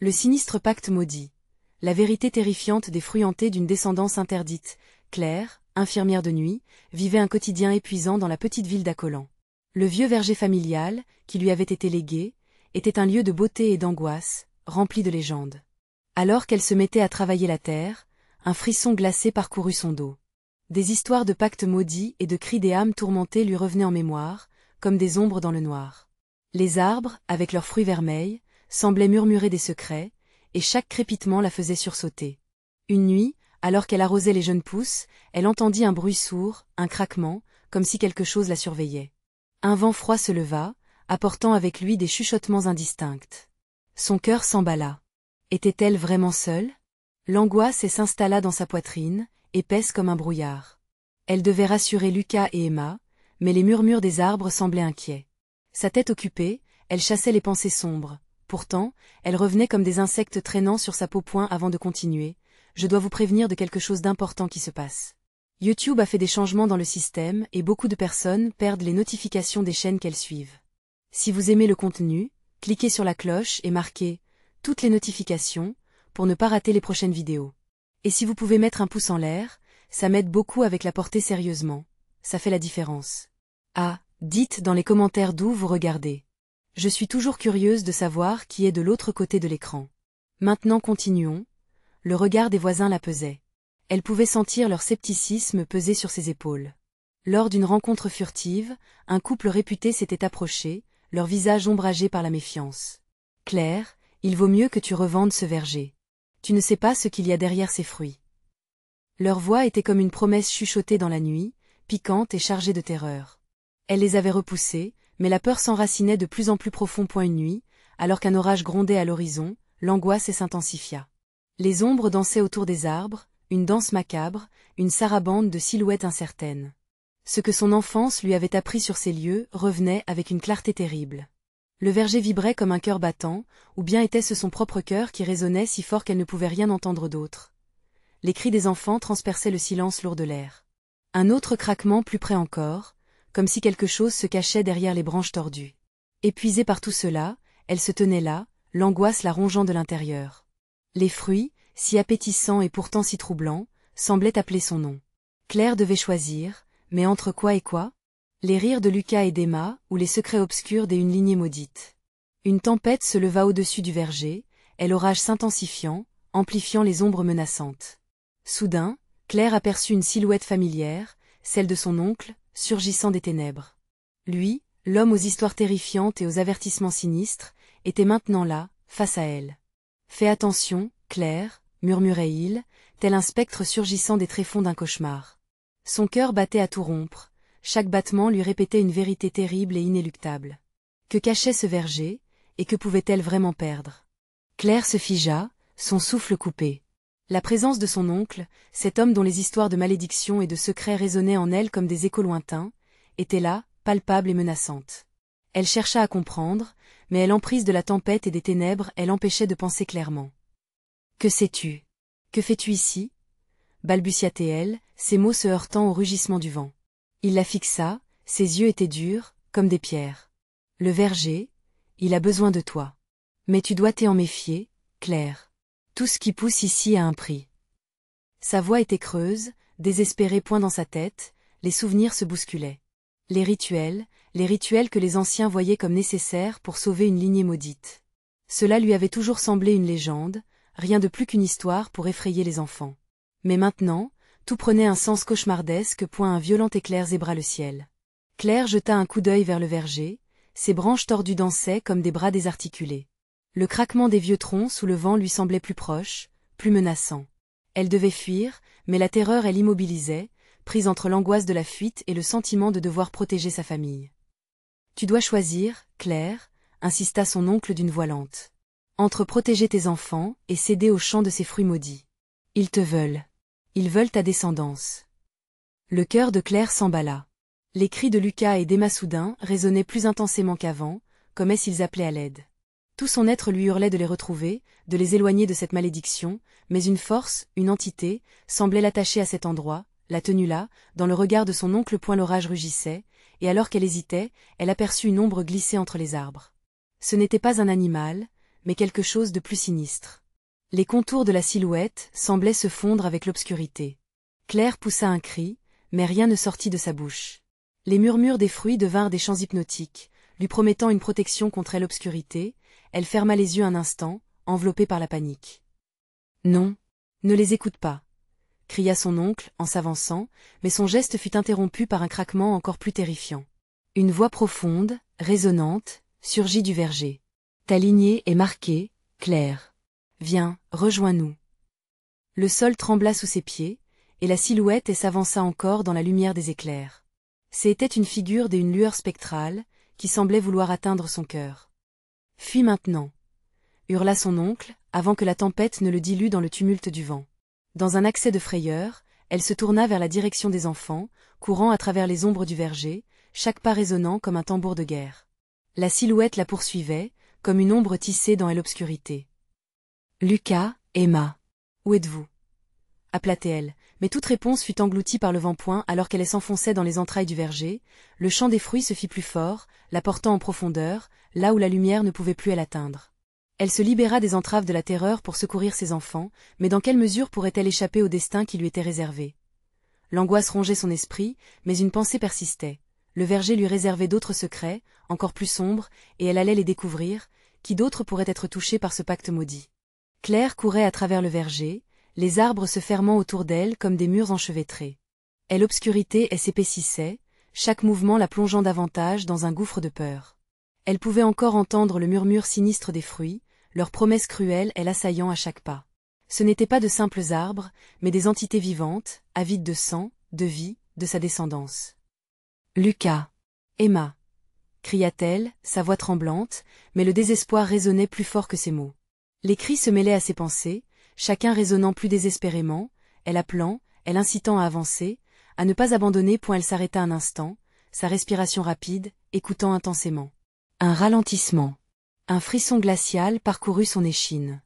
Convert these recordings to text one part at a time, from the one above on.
Le sinistre pacte maudit. La vérité terrifiante des fruits hantés d'une descendance interdite. Claire, infirmière de nuit, vivait un quotidien épuisant dans la petite ville d'Acollan. Le vieux verger familial, qui lui avait été légué, était un lieu de beauté et d'angoisse, rempli de légendes. Alors qu'elle se mettait à travailler la terre, un frisson glacé parcourut son dos. Des histoires de pactes maudits et de cris des âmes tourmentées lui revenaient en mémoire, comme des ombres dans le noir. Les arbres, avec leurs fruits vermeils, semblaient murmurer des secrets, et chaque crépitement la faisait sursauter. Une nuit, alors qu'elle arrosait les jeunes pousses, elle entendit un bruit sourd, un craquement, comme si quelque chose la surveillait. Un vent froid se leva, apportant avec lui des chuchotements indistincts. Son cœur s'emballa. Était-elle vraiment seule? L'angoisse s'installa dans sa poitrine, épaisse comme un brouillard. Elle devait rassurer Lucas et Emma, mais les murmures des arbres semblaient inquiets. Sa tête occupée, elle chassait les pensées sombres. Pourtant, elles revenaient comme des insectes traînant sur sa peau point avant de continuer. Je dois vous prévenir de quelque chose d'important qui se passe. YouTube a fait des changements dans le système et beaucoup de personnes perdent les notifications des chaînes qu'elles suivent. Si vous aimez le contenu, cliquez sur la cloche et marquez « Toutes les notifications » pour ne pas rater les prochaines vidéos. Et si vous pouvez mettre un pouce en l'air, ça m'aide beaucoup avec la portée sérieusement. Ça fait la différence. Ah, dites dans les commentaires d'où vous regardez. Je suis toujours curieuse de savoir qui est de l'autre côté de l'écran. Maintenant continuons. Le regard des voisins la pesait. Elle pouvait sentir leur scepticisme peser sur ses épaules. Lors d'une rencontre furtive, un couple réputé s'était approché, leur visage ombragé par la méfiance. « Claire, il vaut mieux que tu revendes ce verger. Tu ne sais pas ce qu'il y a derrière ces fruits. » Leur voix était comme une promesse chuchotée dans la nuit, piquante et chargée de terreur. Elle les avait repoussés, mais la peur s'enracinait de plus en plus profond. Une nuit, alors qu'un orage grondait à l'horizon, l'angoisse s'intensifia. Les ombres dansaient autour des arbres, une danse macabre, une sarabande de silhouettes incertaines. Ce que son enfance lui avait appris sur ces lieux revenait avec une clarté terrible. Le verger vibrait comme un cœur battant, ou bien était-ce son propre cœur qui résonnait si fort qu'elle ne pouvait rien entendre d'autre. Les cris des enfants transperçaient le silence lourd de l'air. Un autre craquement plus près encore, comme si quelque chose se cachait derrière les branches tordues. Épuisée par tout cela, elle se tenait là, l'angoisse la rongeant de l'intérieur. Les fruits, si appétissants et pourtant si troublants, semblaient appeler son nom. Claire devait choisir, mais entre quoi et quoi? Les rires de Lucas et d'Emma, ou les secrets obscurs d'une lignée maudite. Une tempête se leva au-dessus du verger, et l'orage s'intensifiant, amplifiant les ombres menaçantes. Soudain, Claire aperçut une silhouette familière, celle de son oncle, surgissant des ténèbres. Lui, l'homme aux histoires terrifiantes et aux avertissements sinistres, était maintenant là, face à elle. « Fais attention, Claire » murmurait-il, tel un spectre surgissant des tréfonds d'un cauchemar. Son cœur battait à tout rompre, chaque battement lui répétait une vérité terrible et inéluctable. Que cachait ce verger, et que pouvait-elle vraiment perdre? Claire se figea, son souffle coupé. La présence de son oncle, cet homme dont les histoires de malédiction et de secrets résonnaient en elle comme des échos lointains, était là, palpable et menaçante. Elle chercha à comprendre, mais l'emprise de la tempête et des ténèbres l'empêchait de penser clairement. « Que sais-tu? Que fais-tu ici » balbutia-t-elle, ses mots se heurtant au rugissement du vent. Il la fixa, ses yeux étaient durs, comme des pierres. « Le verger, il a besoin de toi. Mais tu dois t'en méfier, Claire. Tout ce qui pousse ici a un prix. » Sa voix était creuse, désespérée point dans sa tête, les souvenirs se bousculaient. Les rituels que les anciens voyaient comme nécessaires pour sauver une lignée maudite. Cela lui avait toujours semblé une légende, rien de plus qu'une histoire pour effrayer les enfants. Mais maintenant, tout prenait un sens cauchemardesque. Un violent éclair zébra le ciel. Claire jeta un coup d'œil vers le verger, ses branches tordues dansaient comme des bras désarticulés. Le craquement des vieux troncs sous le vent lui semblait plus proche, plus menaçant. Elle devait fuir, mais la terreur l'immobilisait, prise entre l'angoisse de la fuite et le sentiment de devoir protéger sa famille. « Tu dois choisir, Claire » insista son oncle d'une voix lente. « Entre protéger tes enfants et céder au chant de ces fruits maudits. Ils te veulent. Ils veulent ta descendance. » Le cœur de Claire s'emballa. Les cris de Lucas et d'Emma soudain résonnaient plus intensément qu'avant, comme s'ils appelaient à l'aide. Tout son être lui hurlait de les retrouver, de les éloigner de cette malédiction, mais une force, une entité, semblait l'attacher à cet endroit, la tenue là, dans le regard de son oncle. L'orage rugissait, et alors qu'elle hésitait, elle aperçut une ombre glisser entre les arbres. Ce n'était pas un animal, mais quelque chose de plus sinistre. Les contours de la silhouette semblaient se fondre avec l'obscurité. Claire poussa un cri, mais rien ne sortit de sa bouche. Les murmures des fruits devinrent des chants hypnotiques, lui promettant une protection contre l'obscurité. Elle ferma les yeux un instant, enveloppée par la panique. « Non, ne les écoute pas !» cria son oncle en s'avançant, mais son geste fut interrompu par un craquement encore plus terrifiant. Une voix profonde, résonnante, surgit du verger. « Ta lignée est marquée, Claire. Viens, rejoins-nous. » Le sol trembla sous ses pieds, et la silhouette s'avança encore dans la lumière des éclairs. C'était une figure d'une lueur spectrale, qui semblait vouloir atteindre son cœur. « Fuis maintenant !» hurla son oncle, avant que la tempête ne le dilue dans le tumulte du vent. Dans un accès de frayeur, elle se tourna vers la direction des enfants, courant à travers les ombres du verger, chaque pas résonnant comme un tambour de guerre. La silhouette la poursuivait, comme une ombre tissée dans l'obscurité. « Lucas, Emma, où êtes-vous » appela-t-elle, mais toute réponse fut engloutie par le vent-point alors qu'elle s'enfonçait dans les entrailles du verger. Le chant des fruits se fit plus fort, la portant en profondeur, là où la lumière ne pouvait plus l'atteindre. Elle se libéra des entraves de la terreur pour secourir ses enfants, mais dans quelle mesure pourrait-elle échapper au destin qui lui était réservé? L'angoisse rongeait son esprit, mais une pensée persistait. Le verger lui réservait d'autres secrets, encore plus sombres, et elle allait les découvrir. Qui d'autre pourrait être touché par ce pacte maudit? Claire courait à travers le verger, les arbres se fermant autour d'elle comme des murs enchevêtrés. Et l'obscurité s'épaississait, chaque mouvement la plongeant davantage dans un gouffre de peur. Elle pouvait encore entendre le murmure sinistre des fruits, leurs promesses cruelles l'assaillant à chaque pas. Ce n'étaient pas de simples arbres, mais des entités vivantes, avides de sang, de vie, de sa descendance. « Lucas, Emma !» cria-t-elle, sa voix tremblante, mais le désespoir résonnait plus fort que ses mots. Les cris se mêlaient à ses pensées, chacun résonnant plus désespérément, elle appelant, elle incitant à avancer, à ne pas abandonner. Elle s'arrêta un instant, sa respiration rapide, écoutant intensément. Un ralentissement. Un frisson glacial parcourut son échine.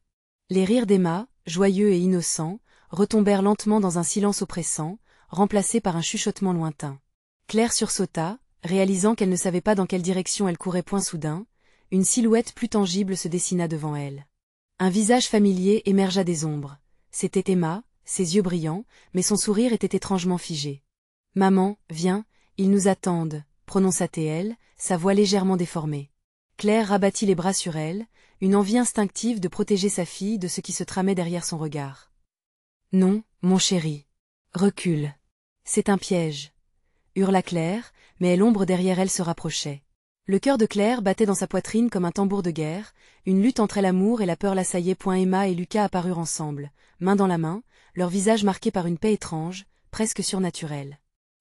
Les rires d'Emma, joyeux et innocents, retombèrent lentement dans un silence oppressant, remplacé par un chuchotement lointain. Claire sursauta, réalisant qu'elle ne savait pas dans quelle direction elle courait. Soudain, une silhouette plus tangible se dessina devant elle. Un visage familier émergea des ombres. C'était Emma, ses yeux brillants, mais son sourire était étrangement figé. « Maman, viens, ils nous attendent » prononça-t-elle, sa voix légèrement déformée. Claire rabattit les bras sur elle, une envie instinctive de protéger sa fille de ce qui se tramait derrière son regard. « Non, mon chéri. Recule. C'est un piège. » hurla Claire, mais l'ombre derrière elle se rapprochait. Le cœur de Claire battait dans sa poitrine comme un tambour de guerre, une lutte entre l'amour et la peur l'assaillait. Emma et Lucas apparurent ensemble, main dans la main, leurs visages marqués par une paix étrange, presque surnaturelle.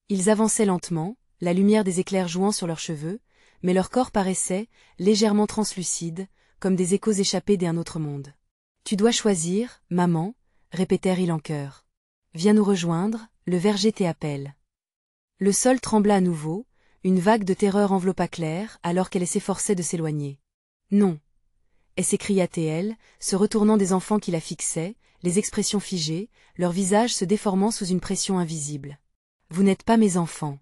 Ils avançaient lentement, la lumière des éclairs jouant sur leurs cheveux, mais leur corps paraissait, légèrement translucide, comme des échos échappés d'un autre monde. « Tu dois choisir, maman » répétèrent-ils en chœur. « Viens nous rejoindre, le verger t'appelle. » Le sol trembla à nouveau, une vague de terreur enveloppa Claire alors qu'elle s'efforçait de s'éloigner. « Non » s'écria-t-elle, se retournant des enfants qui la fixaient, les expressions figées, leurs visages se déformant sous une pression invisible. « Vous n'êtes pas mes enfants. »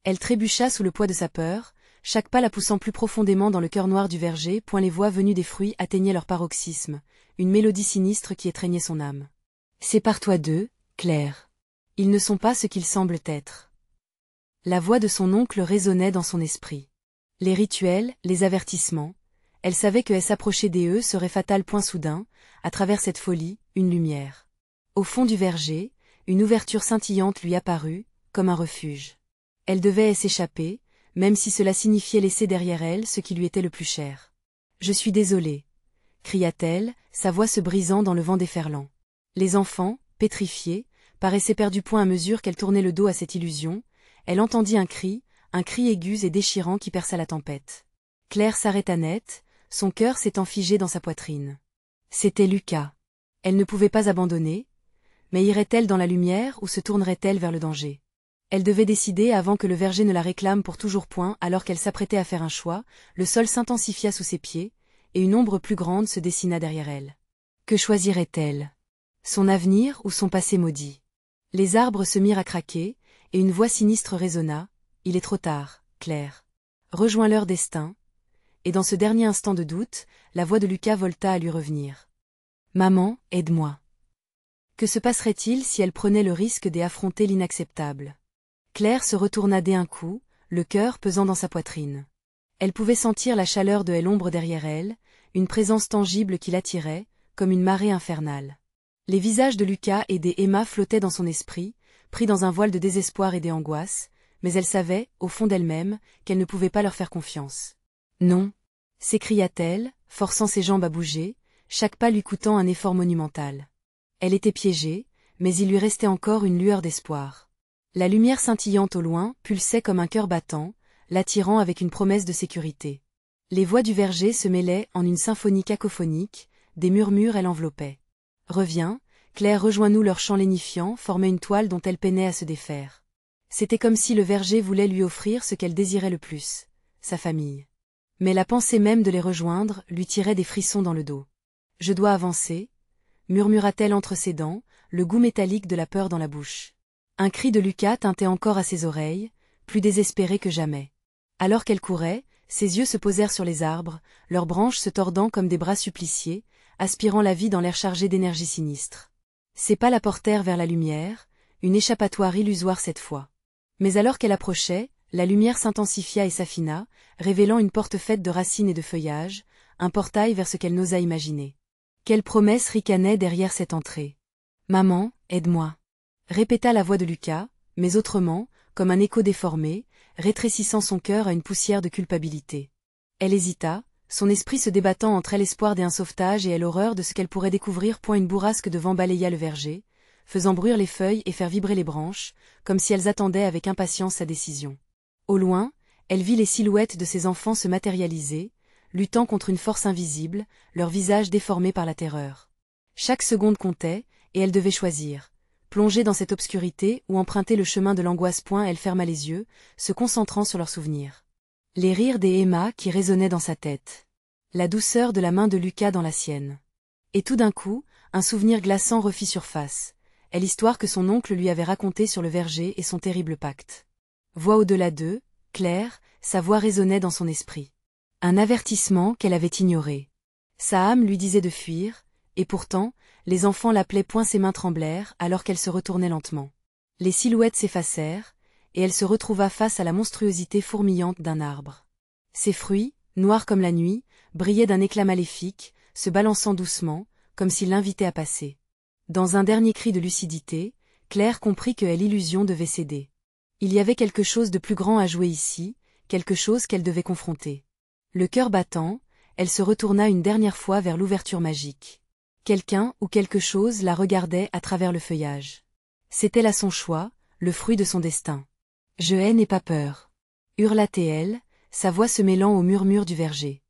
Elle trébucha sous le poids de sa peur, chaque pas la poussant plus profondément dans le cœur noir du verger. Les voix venues des fruits atteignaient leur paroxysme, une mélodie sinistre qui étreignait son âme. « Sépare-toi d'eux, Claire. Ils ne sont pas ce qu'ils semblent être. » La voix de son oncle résonnait dans son esprit. Les rituels, les avertissements, elle savait que s'approcher d'eux serait fatal. Soudain, à travers cette folie, une lumière. Au fond du verger, une ouverture scintillante lui apparut, comme un refuge. Elle devait s'échapper, même si cela signifiait laisser derrière elle ce qui lui était le plus cher. « Je suis désolée » cria-t-elle, sa voix se brisant dans le vent déferlant. Les enfants, pétrifiés, paraissaient perdus. À mesure qu'elle tournait le dos à cette illusion, elle entendit un cri aigu et déchirant qui perça la tempête. Claire s'arrêta net, son cœur s'étant figé dans sa poitrine. C'était Lucas. Elle ne pouvait pas abandonner, mais irait-elle dans la lumière ou se tournerait-elle vers le danger? Elle devait décider avant que le verger ne la réclame pour toujours. Alors qu'elle s'apprêtait à faire un choix, le sol s'intensifia sous ses pieds, et une ombre plus grande se dessina derrière elle. Que choisirait-elle? Son avenir ou son passé maudit? Les arbres se mirent à craquer, et une voix sinistre résonna. « Il est trop tard, Claire. Rejoins leur destin. » et dans ce dernier instant de doute, la voix de Lucas volta à lui revenir. « Maman, aide-moi. » Que se passerait-il si elle prenait le risque d'affronter l'inacceptable? Claire se retourna d'un coup, le cœur pesant dans sa poitrine. Elle pouvait sentir la chaleur de l'ombre derrière elle, une présence tangible qui l'attirait, comme une marée infernale. Les visages de Lucas et d'Emma flottaient dans son esprit, pris dans un voile de désespoir et d'angoisse, mais elle savait, au fond d'elle-même, qu'elle ne pouvait pas leur faire confiance. « Non !» s'écria-t-elle, forçant ses jambes à bouger, chaque pas lui coûtant un effort monumental. Elle était piégée, mais il lui restait encore une lueur d'espoir. La lumière scintillante au loin pulsait comme un cœur battant, l'attirant avec une promesse de sécurité. Les voix du verger se mêlaient en une symphonie cacophonique, des murmures elle enveloppait. « Reviens, Claire, rejoins-nous » leur chant lénifiant formait une toile dont elle peinait à se défaire. C'était comme si le verger voulait lui offrir ce qu'elle désirait le plus, sa famille. Mais la pensée même de les rejoindre lui tirait des frissons dans le dos. « Je dois avancer » murmura-t-elle entre ses dents, le goût métallique de la peur dans la bouche. Un cri de Lucas tintait encore à ses oreilles, plus désespéré que jamais. Alors qu'elle courait, ses yeux se posèrent sur les arbres, leurs branches se tordant comme des bras suppliciés, aspirant la vie dans l'air chargé d'énergie sinistre. Ses pas la portèrent vers la lumière, une échappatoire illusoire cette fois. Mais alors qu'elle approchait, la lumière s'intensifia et s'affina, révélant une porte faite de racines et de feuillages, un portail vers ce qu'elle n'osa imaginer. Quelle promesse ricanait derrière cette entrée? « Maman, aide-moi » répéta la voix de Lucas, mais autrement, comme un écho déformé, rétrécissant son cœur à une poussière de culpabilité. Elle hésita, son esprit se débattant entre l'espoir d'un sauvetage et l'horreur de ce qu'elle pourrait découvrir. Une bourrasque de vent balaya le verger, faisant bruire les feuilles et faire vibrer les branches, comme si elles attendaient avec impatience sa décision. Au loin, elle vit les silhouettes de ses enfants se matérialiser, luttant contre une force invisible, leurs visages déformés par la terreur. Chaque seconde comptait, et elle devait choisir. Plonger dans cette obscurité ou emprunter le chemin de l'angoisse. Elle ferma les yeux, se concentrant sur leurs souvenirs. Les rires d'Emma qui résonnaient dans sa tête. La douceur de la main de Lucas dans la sienne. Et tout d'un coup, un souvenir glaçant refit surface. L'histoire que son oncle lui avait racontée sur le verger et son terrible pacte. Voix au-delà d'eux, Claire, sa voix résonnait dans son esprit. Un avertissement qu'elle avait ignoré. Sa âme lui disait de fuir, et pourtant, les enfants l'appelaient. Ses mains tremblèrent alors qu'elle se retournait lentement. Les silhouettes s'effacèrent, et elle se retrouva face à la monstruosité fourmillante d'un arbre. Ses fruits, noirs comme la nuit, brillaient d'un éclat maléfique, se balançant doucement, comme s'il l'invitait à passer. Dans un dernier cri de lucidité, Claire comprit que l'illusion devait céder. Il y avait quelque chose de plus grand à jouer ici, quelque chose qu'elle devait confronter. Le cœur battant, elle se retourna une dernière fois vers l'ouverture magique. Quelqu'un ou quelque chose la regardait à travers le feuillage. C'était là son choix, le fruit de son destin. « Je n'ai pas peur » hurla-t-elle, sa voix se mêlant au murmure du verger.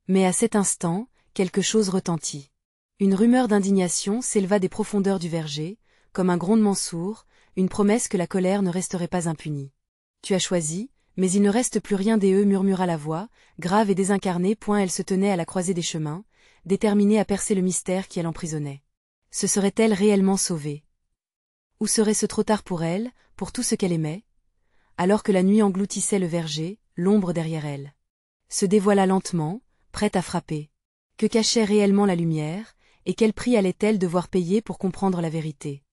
Mais à cet instant, quelque chose retentit. Une rumeur d'indignation s'éleva des profondeurs du verger, comme un grondement sourd, une promesse que la colère ne resterait pas impunie. « Tu as choisi, mais il ne reste plus rien d'eux » murmura la voix, grave et désincarnée. Elle se tenait à la croisée des chemins, déterminée à percer le mystère qui l'emprisonnait. Se serait-elle réellement sauvée? Ou serait-ce trop tard pour elle, pour tout ce qu'elle aimait? Alors que la nuit engloutissait le verger, l'ombre derrière elle se dévoila lentement, prête à frapper. Que cachait réellement la lumière, et quel prix allait-elle devoir payer pour comprendre la vérité?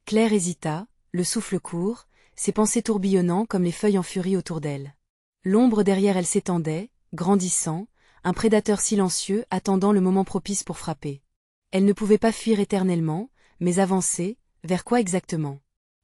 Claire hésita, le souffle court, ses pensées tourbillonnant comme les feuilles en furie autour d'elle. L'ombre derrière elle s'étendait, grandissant, un prédateur silencieux attendant le moment propice pour frapper. Elle ne pouvait pas fuir éternellement, mais avancer, vers quoi exactement?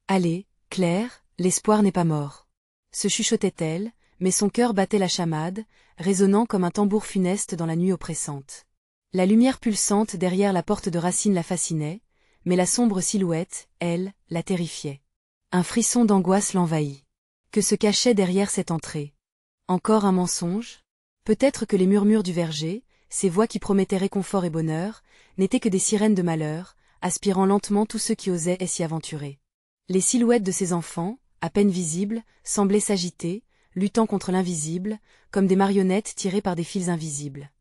Allez, Claire, l'espoir n'est pas mort. Se chuchotait-elle, mais son cœur battait la chamade, résonnant comme un tambour funeste dans la nuit oppressante. La lumière pulsante derrière la porte de racine la fascinait, mais la sombre silhouette, elle, la terrifiait. Un frisson d'angoisse l'envahit. Que se cachait derrière cette entrée? Encore un mensonge? Peut-être que les murmures du verger, ces voix qui promettaient réconfort et bonheur, n'étaient que des sirènes de malheur, aspirant lentement tous ceux qui osaient s'y aventurer. Les silhouettes de ses enfants, à peine visibles, semblaient s'agiter, luttant contre l'invisible, comme des marionnettes tirées par des fils invisibles.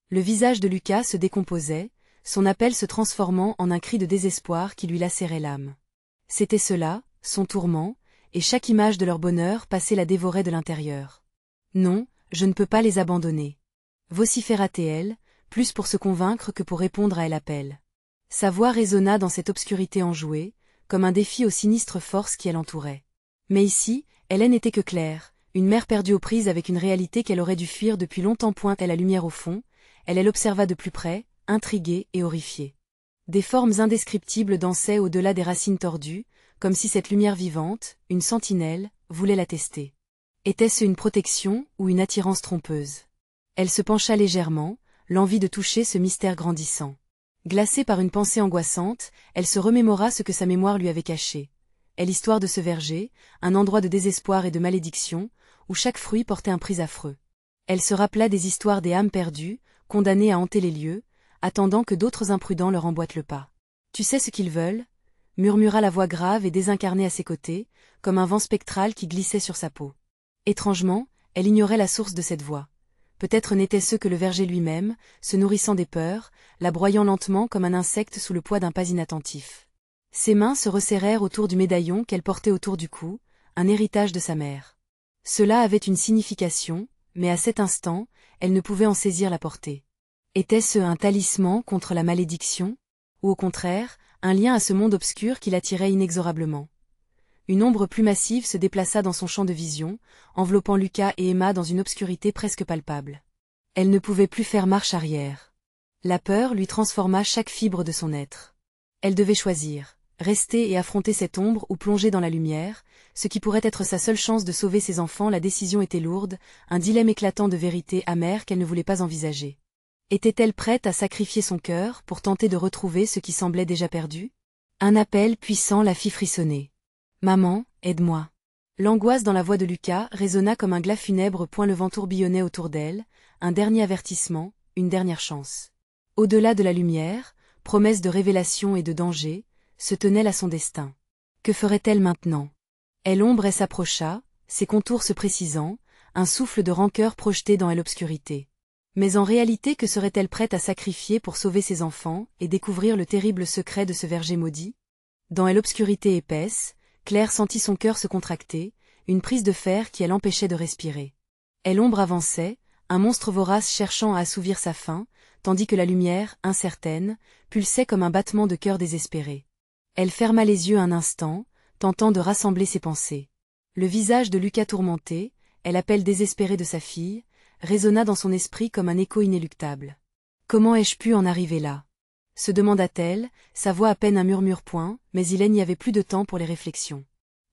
Le visage de Lucas se décomposait, son appel se transformant en un cri de désespoir qui lui lacérait l'âme. C'était cela, son tourment, et chaque image de leur bonheur passée la dévorait de l'intérieur. Non, je ne peux pas les abandonner. vociféra-t-elle, plus pour se convaincre que pour répondre à l'appel. Sa voix résonna dans cette obscurité enjouée, comme un défi aux sinistres forces qui l'entouraient. Mais ici, Hélène n'était que Claire, une mère perdue aux prises avec une réalité qu'elle aurait dû fuir depuis longtemps. Pointe-t-elle la lumière au fond, elle observa de plus près, intriguée et horrifiée. Des formes indescriptibles dansaient au-delà des racines tordues, comme si cette lumière vivante, une sentinelle, voulait la tester. Était-ce une protection ou une attirance trompeuse? Elle se pencha légèrement, l'envie de toucher ce mystère grandissant. Glacée par une pensée angoissante, elle se remémora ce que sa mémoire lui avait caché. Et l'histoire de ce verger, un endroit de désespoir et de malédiction, où chaque fruit portait un prix affreux. Elle se rappela des histoires des âmes perdues, condamnées à hanter les lieux, attendant que d'autres imprudents leur emboîtent le pas. « Tu sais ce qu'ils veulent » murmura la voix grave et désincarnée à ses côtés, comme un vent spectral qui glissait sur sa peau. Étrangement, elle ignorait la source de cette voix. Peut-être n'était-ce que le verger lui-même, se nourrissant des peurs, la broyant lentement comme un insecte sous le poids d'un pas inattentif. Ses mains se resserrèrent autour du médaillon qu'elle portait autour du cou, un héritage de sa mère. Cela avait une signification, mais à cet instant, elle ne pouvait en saisir la portée. Était-ce un talisman contre la malédiction? Ou au contraire, un lien à ce monde obscur qui l'attirait inexorablement? Une ombre plus massive se déplaça dans son champ de vision, enveloppant Lucas et Emma dans une obscurité presque palpable. Elle ne pouvait plus faire marche arrière. La peur lui transforma chaque fibre de son être. Elle devait choisir, rester et affronter cette ombre ou plonger dans la lumière, ce qui pourrait être sa seule chance de sauver ses enfants. La décision était lourde, un dilemme éclatant de vérité amère qu'elle ne voulait pas envisager. Était-elle prête à sacrifier son cœur pour tenter de retrouver ce qui semblait déjà perdu? Un appel puissant la fit frissonner. « Maman, aide-moi » L'angoisse dans la voix de Lucas résonna comme un glas funèbre. Le vent tourbillonnait autour d'elle, un dernier avertissement, une dernière chance. Au-delà de la lumière, promesse de révélation et de danger, se tenait à son destin. Que ferait-elle maintenant? Elle ombre et s'approcha, ses contours se précisant, un souffle de rancœur projeté dans l'obscurité. Mais en réalité, que serait-elle prête à sacrifier pour sauver ses enfants et découvrir le terrible secret de ce verger maudit? Dans l'obscurité épaisse, Claire sentit son cœur se contracter, une prise de fer qui l'empêchait de respirer. L'ombre avançait, un monstre vorace cherchant à assouvir sa faim, tandis que la lumière, incertaine, pulsait comme un battement de cœur désespéré. Elle ferma les yeux un instant, tentant de rassembler ses pensées. Le visage de Lucas tourmenté, l'appel désespéré de sa fille, résonna dans son esprit comme un écho inéluctable. Comment ai-je pu en arriver là? Se demanda-t-elle, sa voix à peine un murmure. Mais il n'y avait plus de temps pour les réflexions.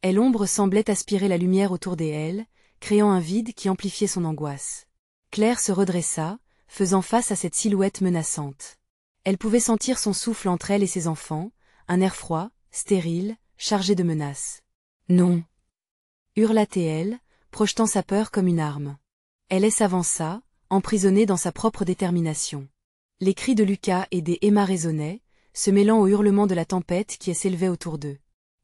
L'ombre semblait aspirer la lumière autour d'elle, créant un vide qui amplifiait son angoisse. Claire se redressa, faisant face à cette silhouette menaçante. Elle pouvait sentir son souffle entre elle et ses enfants, un air froid, stérile, chargé de menaces. « Non » hurla-t-elle, projetant sa peur comme une arme. Elle s'avança, emprisonnée dans sa propre détermination. Les cris de Lucas et d'Emma résonnaient, se mêlant aux hurlements de la tempête qui s'élevait autour d'eux.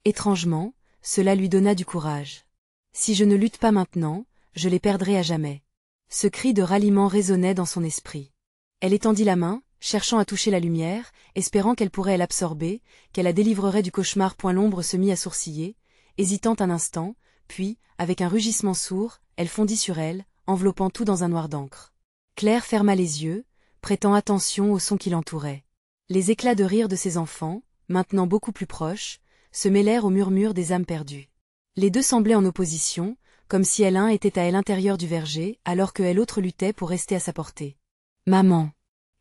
Étrangement, cela lui donna du courage. Si je ne lutte pas maintenant, je les perdrai à jamais. Ce cri de ralliement résonnait dans son esprit. Elle étendit la main, cherchant à toucher la lumière, espérant qu'elle pourrait l'absorber, qu'elle la délivrerait du cauchemar. L'ombre se mit à sourciller, hésitant un instant, puis, avec un rugissement sourd, elle fondit sur elle, enveloppant tout dans un noir d'encre. Claire ferma les yeux, prêtant attention aux sons qui l'entouraient. Les éclats de rire de ses enfants, maintenant beaucoup plus proches, se mêlèrent au murmure des âmes perdues. Les deux semblaient en opposition, comme si l'un était à l'intérieur du verger, alors que l'autre luttait pour rester à sa portée. « Maman »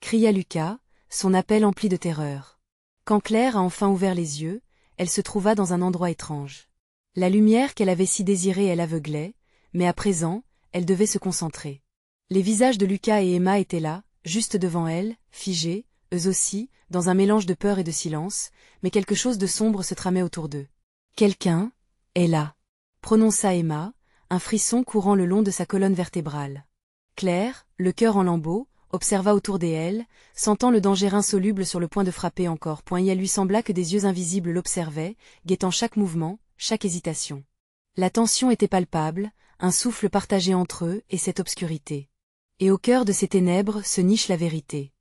cria Lucas, son appel empli de terreur. Quand Claire a enfin ouvert les yeux, elle se trouva dans un endroit étrange. La lumière qu'elle avait si désirée l'aveuglait, mais à présent, elle devait se concentrer. Les visages de Lucas et Emma étaient là, juste devant elle, figés, eux aussi, dans un mélange de peur et de silence, mais quelque chose de sombre se tramait autour d'eux. « Quelqu'un est là » prononça Emma, un frisson courant le long de sa colonne vertébrale. Claire, le cœur en lambeaux, observa autour d'elle, sentant le danger insoluble sur le point de frapper encore. Il lui sembla que des yeux invisibles l'observaient, guettant chaque mouvement, chaque hésitation. La tension était palpable, un souffle partagé entre eux et cette obscurité. Et au cœur de ces ténèbres se niche la vérité.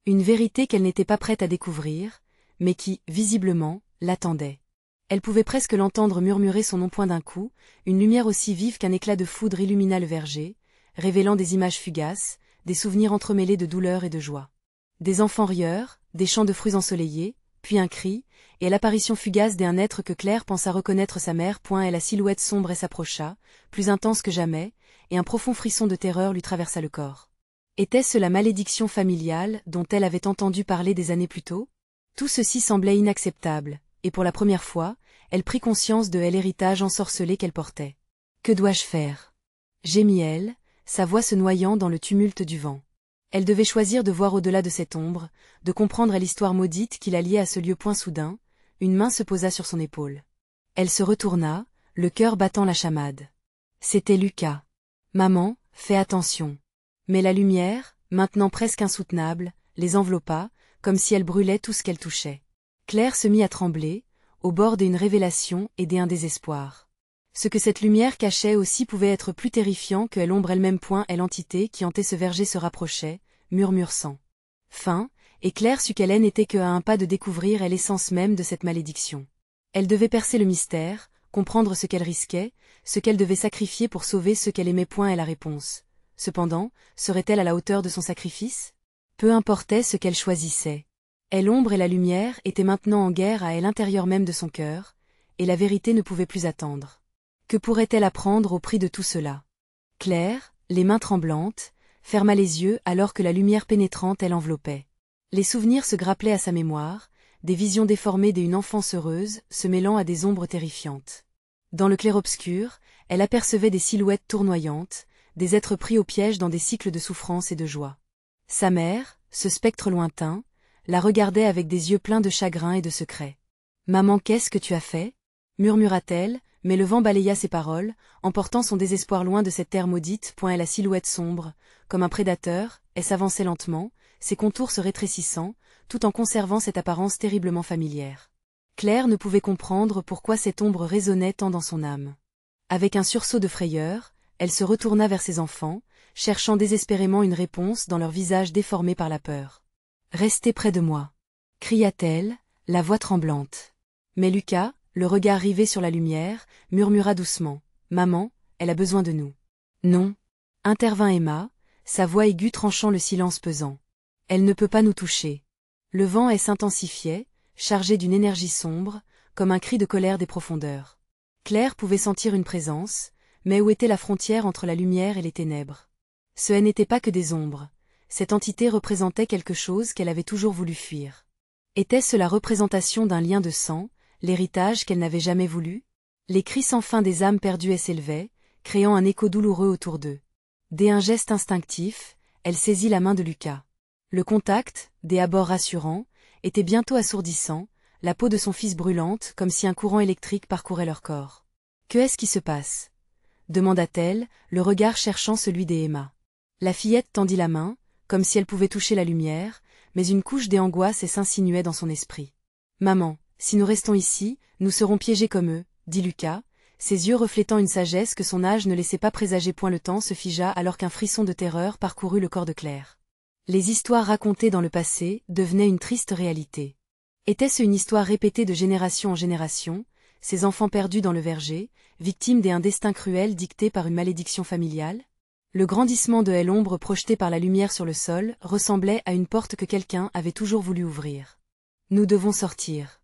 Une vérité qu'elle n'était pas prête à découvrir, mais qui, visiblement, l'attendait. Elle pouvait presque l'entendre murmurer son nom. D'un coup, une lumière aussi vive qu'un éclat de foudre illumina le verger, révélant des images fugaces, des souvenirs entremêlés de douleur et de joie. Des enfants rieurs, des champs de fruits ensoleillés, puis un cri, et l'apparition fugace d'un être que Claire pensa reconnaître sa mère. Et la silhouette sombre s'approcha, plus intense que jamais, et un profond frisson de terreur lui traversa le corps. Était-ce la malédiction familiale dont elle avait entendu parler des années plus tôt? Tout ceci semblait inacceptable, et pour la première fois, elle prit conscience de l'héritage ensorcelé qu'elle portait. Que dois-je faire? Gémit-elle, sa voix se noyant dans le tumulte du vent. Elle devait choisir de voir au-delà de cette ombre, de comprendre l'histoire maudite qui la liait à ce lieu. Soudain, une main se posa sur son épaule. Elle se retourna, le cœur battant la chamade. C'était Lucas. Maman, fais attention. Mais la lumière, maintenant presque insoutenable, les enveloppa, comme si elle brûlait tout ce qu'elle touchait. Claire se mit à trembler, au bord d'une révélation et d'un désespoir. Ce que cette lumière cachait aussi pouvait être plus terrifiant que l'ombre elle-même. Et l'entité qui hantait ce verger se rapprochait, murmure-sang. Fin, et Claire sut qu'elle n'était qu'à un pas de découvrir l'essence même de cette malédiction. Elle devait percer le mystère, comprendre ce qu'elle risquait, ce qu'elle devait sacrifier pour sauver ceux qu'elle aimait. Et la réponse. Cependant, serait-elle à la hauteur de son sacrifice? Peu importait ce qu'elle choisissait. L'ombre et la lumière étaient maintenant en guerre à l'intérieur même de son cœur, et la vérité ne pouvait plus attendre. Que pourrait-elle apprendre au prix de tout cela? Claire, les mains tremblantes, ferma les yeux alors que la lumière pénétrante l'enveloppait. Les souvenirs se grappelaient à sa mémoire, des visions déformées d'une enfance heureuse, se mêlant à des ombres terrifiantes. Dans le clair-obscur, elle apercevait des silhouettes tournoyantes, des êtres pris au piège dans des cycles de souffrance et de joie. Sa mère, ce spectre lointain, la regardait avec des yeux pleins de chagrin et de secret. « Maman, qu'est-ce que tu as fait ?» murmura-t-elle, mais le vent balaya ses paroles, emportant son désespoir loin de cette terre maudite. La silhouette sombre, comme un prédateur, elle s'avançait lentement, ses contours se rétrécissant, tout en conservant cette apparence terriblement familière. Claire ne pouvait comprendre pourquoi cette ombre résonnait tant dans son âme. Avec un sursaut de frayeur, elle se retourna vers ses enfants, cherchant désespérément une réponse dans leurs visages déformés par la peur. « Restez près de moi !» cria-t-elle, la voix tremblante. Mais Lucas, le regard rivé sur la lumière, murmura doucement. « Maman, elle a besoin de nous. »« Non !» intervint Emma, sa voix aiguë tranchant le silence pesant. « Elle ne peut pas nous toucher. » Le vent s'intensifiait, chargé d'une énergie sombre, comme un cri de colère des profondeurs. Claire pouvait sentir une présence, mais où était la frontière entre la lumière et les ténèbres? Ce n'était pas que des ombres. Cette entité représentait quelque chose qu'elle avait toujours voulu fuir. Était-ce la représentation d'un lien de sang, l'héritage qu'elle n'avait jamais voulu? Les cris sans fin des âmes perdues s'élevaient, créant un écho douloureux autour d'eux. Dès un geste instinctif, elle saisit la main de Lucas. Le contact, des abords rassurants, était bientôt assourdissant, la peau de son fils brûlante comme si un courant électrique parcourait leur corps. « Que est-ce qui se passe ?» demanda-t-elle, le regard cherchant celui d'Emma. La fillette tendit la main, comme si elle pouvait toucher la lumière, mais une couche d'angoisse s'insinuait dans son esprit. « Maman, si nous restons ici, nous serons piégés comme eux, » dit Lucas, ses yeux reflétant une sagesse que son âge ne laissait pas présager. Le temps se figea alors qu'un frisson de terreur parcourut le corps de Claire. Les histoires racontées dans le passé devenaient une triste réalité. Était-ce une histoire répétée de génération en génération, ces enfants perdus dans le verger, victimes d'un destin cruel dicté par une malédiction familiale? Le grandissement de l'ombre projetée par la lumière sur le sol ressemblait à une porte que quelqu'un avait toujours voulu ouvrir. « Nous devons sortir !»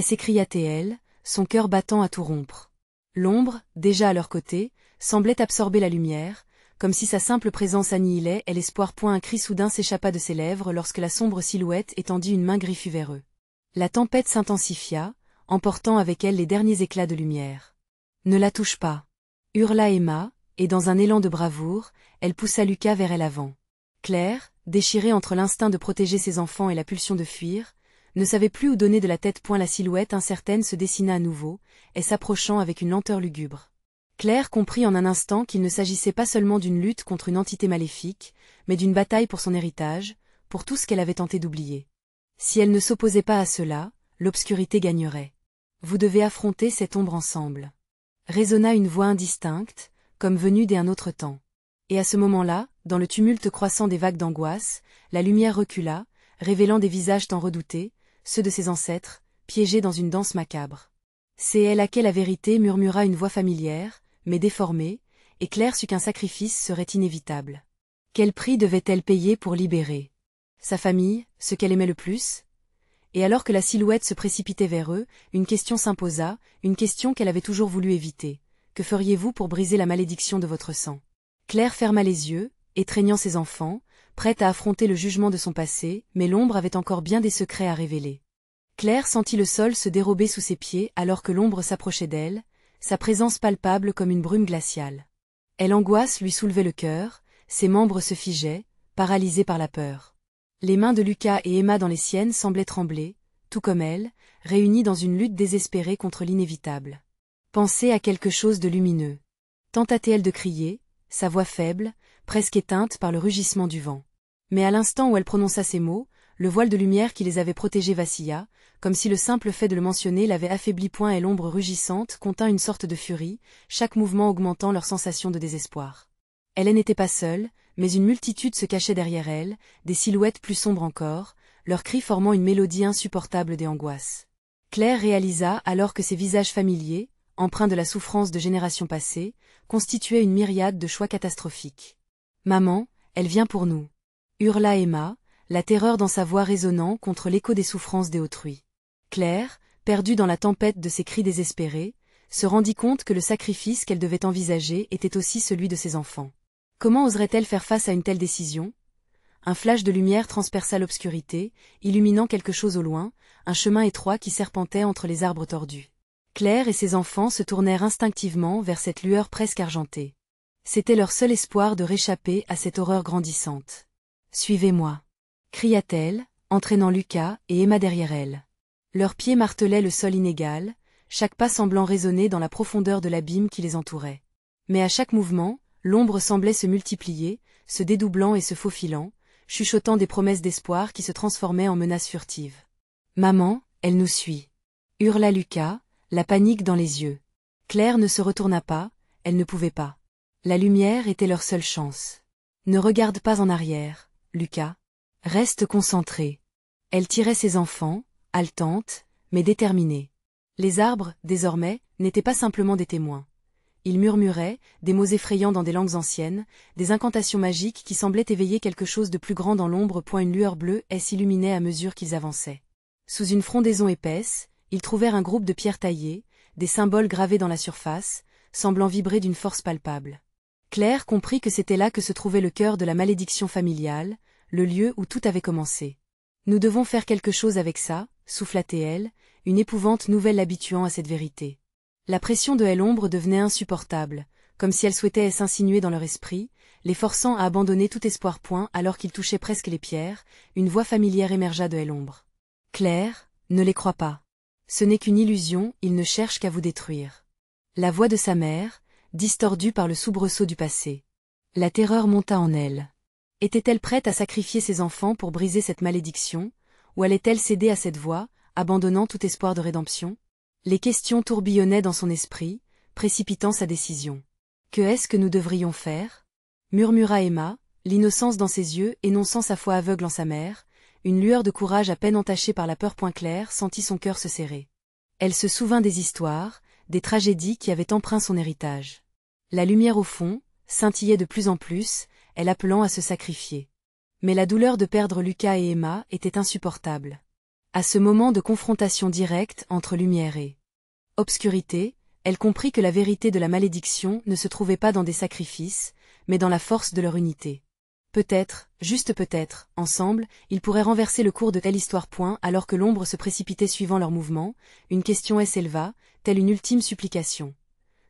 s'écria-t-elle, son cœur battant à tout rompre. L'ombre, déjà à leur côté, semblait absorber la lumière, comme si sa simple présence annihilait l'espoir. Un cri soudain s'échappa de ses lèvres lorsque la sombre silhouette étendit une main griffue vers eux. La tempête s'intensifia, emportant avec elle les derniers éclats de lumière. « Ne la touche pas !» hurla Emma, et dans un élan de bravoure, elle poussa Lucas vers elle avant. Claire, déchirée entre l'instinct de protéger ses enfants et la pulsion de fuir, ne savait plus où donner de la tête. La silhouette incertaine se dessina à nouveau, s'approchant avec une lenteur lugubre. Claire comprit en un instant qu'il ne s'agissait pas seulement d'une lutte contre une entité maléfique, mais d'une bataille pour son héritage, pour tout ce qu'elle avait tenté d'oublier. Si elle ne s'opposait pas à cela, l'obscurité gagnerait. « Vous devez affronter cette ombre ensemble. » résonna une voix indistincte, comme venue d'un autre temps. Et à ce moment-là, dans le tumulte croissant des vagues d'angoisse, la lumière recula, révélant des visages tant redoutés, ceux de ses ancêtres, piégés dans une danse macabre. « C'est elle à qui la vérité » murmura une voix familière, mais déformée, et Claire sut qu'un sacrifice serait inévitable. Quel prix devait-elle payer pour libérer sa famille, ce qu'elle aimait le plus? Et alors que la silhouette se précipitait vers eux, une question s'imposa, une question qu'elle avait toujours voulu éviter. Que feriez-vous pour briser la malédiction de votre sang? Claire ferma les yeux, étreignant ses enfants, prête à affronter le jugement de son passé, mais l'ombre avait encore bien des secrets à révéler. Claire sentit le sol se dérober sous ses pieds alors que l'ombre s'approchait d'elle, sa présence palpable comme une brume glaciale. L'angoisse lui soulevait le cœur, ses membres se figeaient, paralysés par la peur. Les mains de Lucas et Emma dans les siennes semblaient trembler, tout comme elle, réunies dans une lutte désespérée contre l'inévitable. Pensez à quelque chose de lumineux. Tenta-t-elle de crier, sa voix faible, presque éteinte par le rugissement du vent. Mais à l'instant où elle prononça ces mots, le voile de lumière qui les avait protégés vacilla, comme si le simple fait de le mentionner l'avait affaibli. Et l'ombre rugissante contint une sorte de furie, chaque mouvement augmentant leur sensation de désespoir. Elle n'était pas seule, mais une multitude se cachait derrière elle, des silhouettes plus sombres encore, leurs cris formant une mélodie insupportable des angoisses. Claire réalisa alors que ces visages familiers, empreints de la souffrance de générations passées, constituaient une myriade de choix catastrophiques. « Maman, elle vient pour nous !» hurla Emma, la terreur dans sa voix résonnant contre l'écho des souffrances des autrui. Claire, perdue dans la tempête de ses cris désespérés, se rendit compte que le sacrifice qu'elle devait envisager était aussi celui de ses enfants. Comment oserait-elle faire face à une telle décision? Un flash de lumière transperça l'obscurité, illuminant quelque chose au loin, un chemin étroit qui serpentait entre les arbres tordus. Claire et ses enfants se tournèrent instinctivement vers cette lueur presque argentée. C'était leur seul espoir de réchapper à cette horreur grandissante. « Suivez-moi » cria-t-elle, entraînant Lucas et Emma derrière elle. Leurs pieds martelaient le sol inégal, chaque pas semblant résonner dans la profondeur de l'abîme qui les entourait. Mais à chaque mouvement, l'ombre semblait se multiplier, se dédoublant et se faufilant, chuchotant des promesses d'espoir qui se transformaient en menaces furtives. « Maman, elle nous suit !» hurla Lucas, la panique dans les yeux. Claire ne se retourna pas, elle ne pouvait pas. La lumière était leur seule chance. « Ne regarde pas en arrière, Lucas. Reste concentré. » Elle tirait ses enfants, haletante, mais déterminée. Les arbres, désormais, n'étaient pas simplement des témoins. Ils murmuraient, des mots effrayants dans des langues anciennes, des incantations magiques qui semblaient éveiller quelque chose de plus grand dans l'ombre. Une lueur bleue s'illuminait à mesure qu'ils avançaient. Sous une frondaison épaisse, ils trouvèrent un groupe de pierres taillées, des symboles gravés dans la surface, semblant vibrer d'une force palpable. Claire comprit que c'était là que se trouvait le cœur de la malédiction familiale, le lieu où tout avait commencé. « Nous devons faire quelque chose avec ça », souffla-t-elle, une épouvante nouvelle l'habituant à cette vérité. La pression de l'ombre devenait insupportable, comme si elle souhaitait s'insinuer dans leur esprit, les forçant à abandonner tout espoir. Alors qu'ils touchaient presque les pierres, une voix familière émergea de l'ombre. « Claire, ne les crois pas. Ce n'est qu'une illusion, ils ne cherchent qu'à vous détruire. » La voix de sa mère, distordue par le soubresaut du passé. La terreur monta en elle. Était-elle prête à sacrifier ses enfants pour briser cette malédiction, ou allait-elle céder à cette voix, abandonnant tout espoir de rédemption? Les questions tourbillonnaient dans son esprit, précipitant sa décision. « Que est-ce que nous devrions faire ?» murmura Emma, l'innocence dans ses yeux énonçant sa foi aveugle en sa mère, une lueur de courage à peine entachée par la peur. Claire sentit son cœur se serrer. Elle se souvint des histoires, des tragédies qui avaient empreint son héritage. La lumière au fond scintillait de plus en plus, elle appelant à se sacrifier. Mais la douleur de perdre Lucas et Emma était insupportable. À ce moment de confrontation directe entre lumière et obscurité, elle comprit que la vérité de la malédiction ne se trouvait pas dans des sacrifices, mais dans la force de leur unité. Peut-être, juste peut-être, ensemble, ils pourraient renverser le cours de telle histoire. Alors que l'ombre se précipitait suivant leurs mouvements, une question s'éleva, telle une ultime supplication.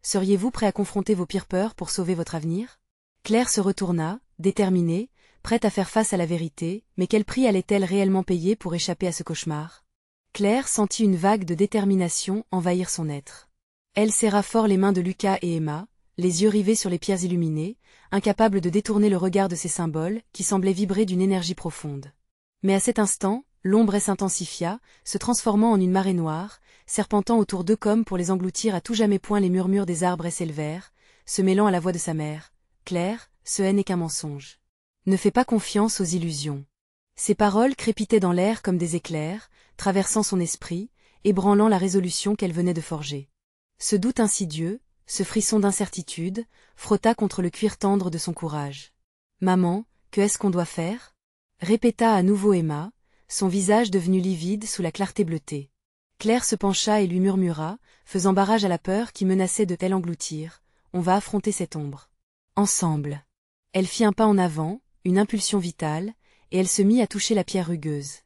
Seriez-vous prêt à confronter vos pires peurs pour sauver votre avenir? Claire se retourna, déterminée, prête à faire face à la vérité, mais quel prix allait-elle réellement payer pour échapper à ce cauchemar? Claire sentit une vague de détermination envahir son être. Elle serra fort les mains de Lucas et Emma, les yeux rivés sur les pierres illuminées, incapable de détourner le regard de ces symboles qui semblaient vibrer d'une énergie profonde. Mais à cet instant, l'ombre s'intensifia, se transformant en une marée noire, serpentant autour d'eux comme pour les engloutir à tout jamais. Les murmures des arbres s'élevèrent, se mêlant à la voix de sa mère. « Claire, ce n'est qu'un mensonge. Ne fais pas confiance aux illusions. » Ces paroles crépitaient dans l'air comme des éclairs, traversant son esprit, ébranlant la résolution qu'elle venait de forger. Ce doute insidieux, ce frisson d'incertitude, frotta contre le cuir tendre de son courage. « Maman, Que est-ce qu'on doit faire? Répéta à nouveau Emma, son visage devenu livide sous la clarté bleutée. Claire se pencha et lui murmura, faisant barrage à la peur qui menaçait de l'engloutir. On va affronter cette ombre. Ensemble. Elle fit un pas en avant, une impulsion vitale, et elle se mit à toucher la pierre rugueuse.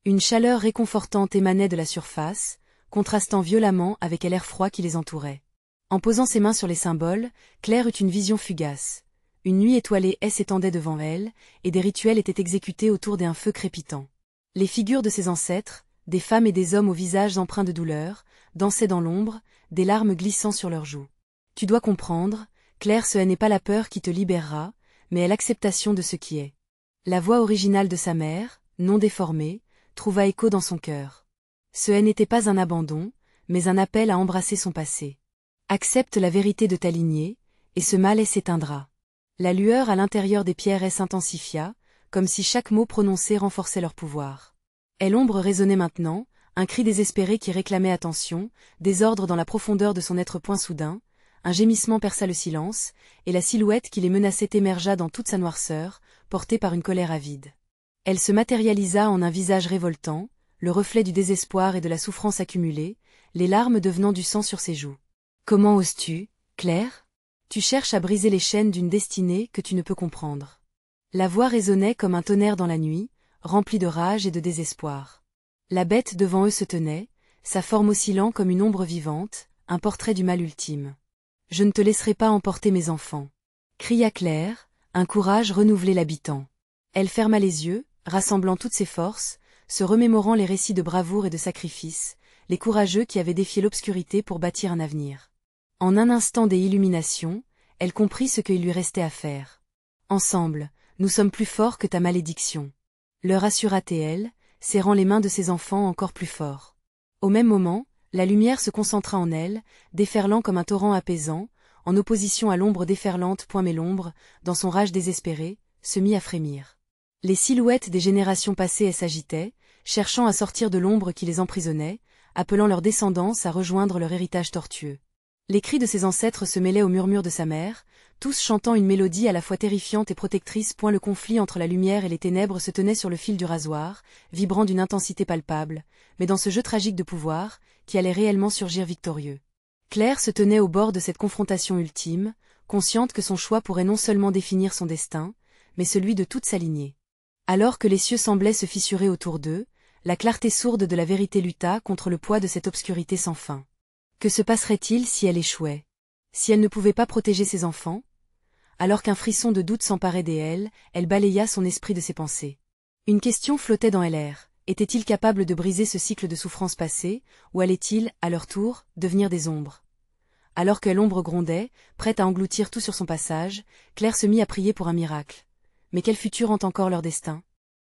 Une chaleur réconfortante émanait de la surface, contrastant violemment avec l'air froid qui les entourait. En posant ses mains sur les symboles, Claire eut une vision fugace. Une nuit étoilée s'étendait devant elle, et des rituels étaient exécutés autour d'un feu crépitant. Les figures de ses ancêtres, des femmes et des hommes aux visages empreints de douleur, dansaient dans l'ombre, des larmes glissant sur leurs joues. Tu dois comprendre, Claire, ce n'est pas la peur qui te libérera, mais l'acceptation de ce qui est. La voix originale de sa mère, non déformée, trouva écho dans son cœur. Ce n'était pas un abandon, mais un appel à embrasser son passé. Accepte la vérité de ta lignée, et ce mal s'éteindra. La lueur à l'intérieur des pierres s'intensifia, comme si chaque mot prononcé renforçait leur pouvoir. Et l'ombre résonnait maintenant, un cri désespéré qui réclamait attention, désordre dans la profondeur de son être point soudain, un gémissement perça le silence, et la silhouette qui les menaçait émergea dans toute sa noirceur, portée par une colère avide. Elle se matérialisa en un visage révoltant, le reflet du désespoir et de la souffrance accumulée, les larmes devenant du sang sur ses joues. Comment oses-tu, Claire? Tu cherches à briser les chaînes d'une destinée que tu ne peux comprendre. La voix résonnait comme un tonnerre dans la nuit, remplie de rage et de désespoir. La bête devant eux se tenait, sa forme oscillant comme une ombre vivante, un portrait du mal ultime. Je ne te laisserai pas emporter mes enfants. Cria Claire, un courage renouvelé l'habitant. Elle ferma les yeux, rassemblant toutes ses forces, se remémorant les récits de bravoure et de sacrifice, les courageux qui avaient défié l'obscurité pour bâtir un avenir. En un instant d'illumination, elle comprit ce qu'il lui restait à faire. Ensemble, nous sommes plus forts que ta malédiction. Leur assura-t-elle, serrant les mains de ses enfants encore plus fort. Au même moment, la lumière se concentra en elle, déferlant comme un torrent apaisant, en opposition à l'ombre déferlante. Mais l'ombre, dans son rage désespéré, se mit à frémir. Les silhouettes des générations passées s'agitaient, cherchant à sortir de l'ombre qui les emprisonnait, appelant leur descendance à rejoindre leur héritage tortueux. Les cris de ses ancêtres se mêlaient aux murmures de sa mère, tous chantant une mélodie à la fois terrifiante et protectrice. Le conflit entre la lumière et les ténèbres se tenait sur le fil du rasoir, vibrant d'une intensité palpable, mais dans ce jeu tragique de pouvoir, qui allait réellement surgir victorieux. Claire se tenait au bord de cette confrontation ultime, consciente que son choix pourrait non seulement définir son destin, mais celui de toute sa lignée. Alors que les cieux semblaient se fissurer autour d'eux, la clarté sourde de la vérité lutta contre le poids de cette obscurité sans fin. Que se passerait-il si elle échouait? Si elle ne pouvait pas protéger ses enfants? Alors qu'un frisson de doute s'emparait d'elle, elle balaya son esprit de ses pensées. Une question flottait dans l'air. Était-il capable de briser ce cycle de souffrances passées, ou allait-il, à leur tour, devenir des ombres? Alors que l'ombre grondait, prête à engloutir tout sur son passage, Claire se mit à prier pour un miracle. Mais quel futur hante encore leur destin?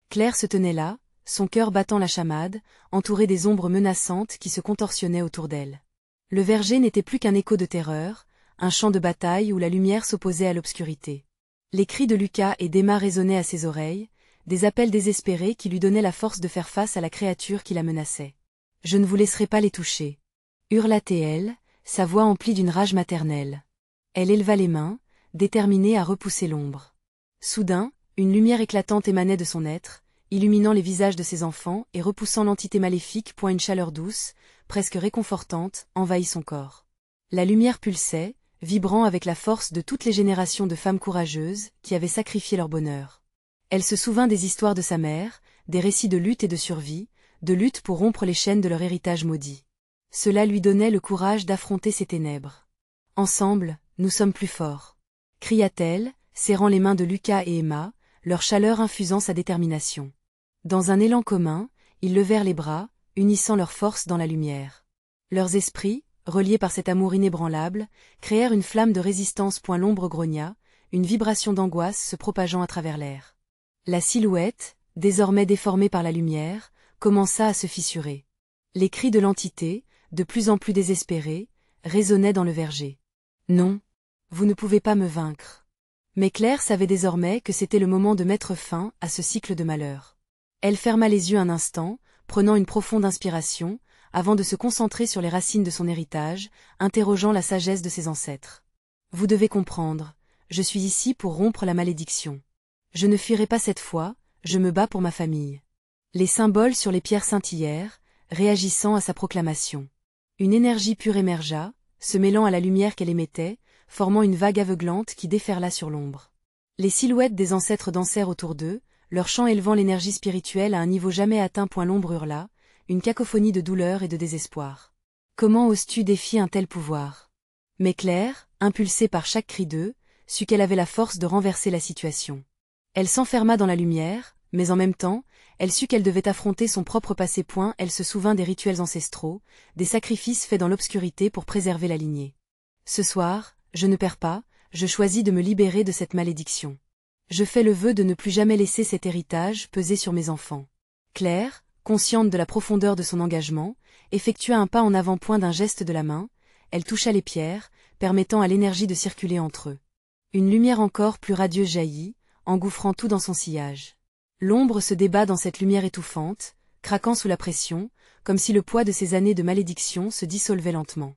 Claire se tenait là, son cœur battant la chamade, entourée des ombres menaçantes qui se contorsionnaient autour d'elle. Le verger n'était plus qu'un écho de terreur, un champ de bataille où la lumière s'opposait à l'obscurité. Les cris de Lucas et d'Emma résonnaient à ses oreilles, des appels désespérés qui lui donnaient la force de faire face à la créature qui la menaçait. « Je ne vous laisserai pas les toucher » hurla-t-elle, sa voix emplie d'une rage maternelle. Elle éleva les mains, déterminée à repousser l'ombre. Soudain, une lumière éclatante émanait de son être, illuminant les visages de ses enfants et repoussant l'entité maléfique. Une chaleur douce, presque réconfortante, envahit son corps. La lumière pulsait, vibrant avec la force de toutes les générations de femmes courageuses qui avaient sacrifié leur bonheur. Elle se souvint des histoires de sa mère, des récits de lutte et de survie, de lutte pour rompre les chaînes de leur héritage maudit. Cela lui donnait le courage d'affronter ces ténèbres. « Ensemble, nous sommes plus forts » cria-t-elle, serrant les mains de Lucas et Emma, leur chaleur infusant sa détermination. Dans un élan commun, ils levèrent les bras, unissant leurs forces dans la lumière. Leurs esprits, reliés par cet amour inébranlable, créèrent une flamme de résistance. L'ombre grogna, une vibration d'angoisse se propageant à travers l'air. La silhouette, désormais déformée par la lumière, commença à se fissurer. Les cris de l'entité, de plus en plus désespérés, résonnaient dans le verger. « Non, vous ne pouvez pas me vaincre. » Mais Claire savait désormais que c'était le moment de mettre fin à ce cycle de malheur. Elle ferma les yeux un instant, prenant une profonde inspiration, avant de se concentrer sur les racines de son héritage, interrogeant la sagesse de ses ancêtres. « Vous devez comprendre, je suis ici pour rompre la malédiction. Je ne fuirai pas cette fois, je me bats pour ma famille. Les symboles sur les pierres scintillèrent, réagissant à sa proclamation. Une énergie pure émergea, se mêlant à la lumière qu'elle émettait, formant une vague aveuglante qui déferla sur l'ombre. Les silhouettes des ancêtres dansèrent autour d'eux, leur chant élevant l'énergie spirituelle à un niveau jamais atteint. L'ombre hurla, une cacophonie de douleur et de désespoir. Comment oses-tu défier un tel pouvoir? Mais Claire, impulsée par chaque cri d'eux, sut qu'elle avait la force de renverser la situation. Elle s'enferma dans la lumière, mais en même temps, elle sut qu'elle devait affronter son propre passé. Elle se souvint des rituels ancestraux, des sacrifices faits dans l'obscurité pour préserver la lignée. Ce soir, je ne perds pas, je choisis de me libérer de cette malédiction. Je fais le vœu de ne plus jamais laisser cet héritage peser sur mes enfants. Claire, consciente de la profondeur de son engagement, effectua un pas en avant. D'un geste de la main, elle toucha les pierres, permettant à l'énergie de circuler entre eux. Une lumière encore plus radieuse jaillit, engouffrant tout dans son sillage. L'ombre se débat dans cette lumière étouffante, craquant sous la pression, comme si le poids de ces années de malédiction se dissolvait lentement.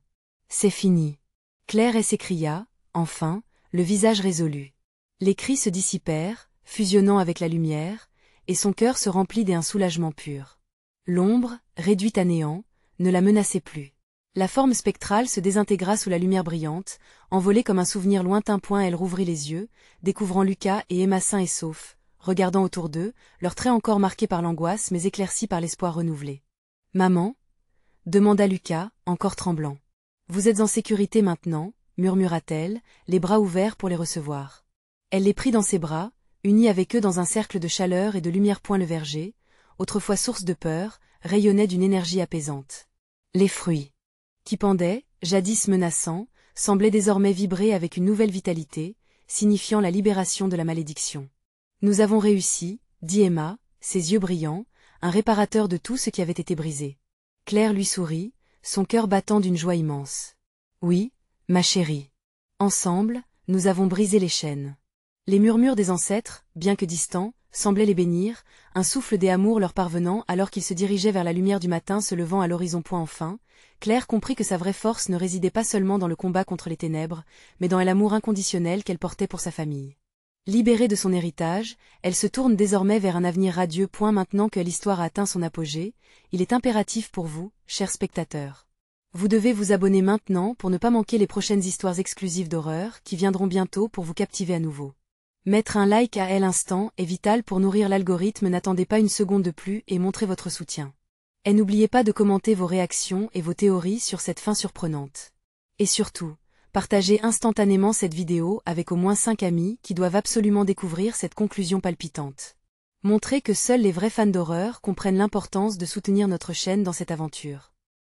C'est fini. Claire s'écria, enfin, le visage résolu. Les cris se dissipèrent, fusionnant avec la lumière, et son cœur se remplit d'un soulagement pur. L'ombre, réduite à néant, ne la menaçait plus. La forme spectrale se désintégra sous la lumière brillante, envolée comme un souvenir lointain. Elle rouvrit les yeux, découvrant Lucas et Emma sains et saufs, regardant autour d'eux, leurs traits encore marqués par l'angoisse mais éclaircis par l'espoir renouvelé. « Maman ?» demanda Lucas, encore tremblant. « Vous êtes en sécurité maintenant ?» murmura-t-elle, les bras ouverts pour les recevoir. Elle les prit dans ses bras, unis avec eux dans un cercle de chaleur et de lumière. Le verger, autrefois source de peur, rayonnait d'une énergie apaisante. Les fruits, qui pendaient, jadis menaçants, semblaient désormais vibrer avec une nouvelle vitalité, signifiant la libération de la malédiction. « Nous avons réussi, » dit Emma, ses yeux brillants, un réparateur de tout ce qui avait été brisé. Claire lui sourit, son cœur battant d'une joie immense. « Oui, ma chérie. Ensemble, nous avons brisé les chaînes. » Les murmures des ancêtres, bien que distants, semblaient les bénir, un souffle des amours leur parvenant alors qu'ils se dirigeaient vers la lumière du matin se levant à l'horizon. Enfin, Claire comprit que sa vraie force ne résidait pas seulement dans le combat contre les ténèbres, mais dans l'amour inconditionnel qu'elle portait pour sa famille. Libérée de son héritage, elle se tourne désormais vers un avenir radieux. Maintenant que l'histoire a atteint son apogée, il est impératif pour vous, chers spectateurs. Vous devez vous abonner maintenant pour ne pas manquer les prochaines histoires exclusives d'horreur qui viendront bientôt pour vous captiver à nouveau. Mettre un like à l'instant est vital pour nourrir l'algorithme. N'attendez pas une seconde de plus et montrez votre soutien. Et n'oubliez pas de commenter vos réactions et vos théories sur cette fin surprenante. Et surtout, partagez instantanément cette vidéo avec au moins 5 amis qui doivent absolument découvrir cette conclusion palpitante. Montrez que seuls les vrais fans d'horreur comprennent l'importance de soutenir notre chaîne dans cette aventure.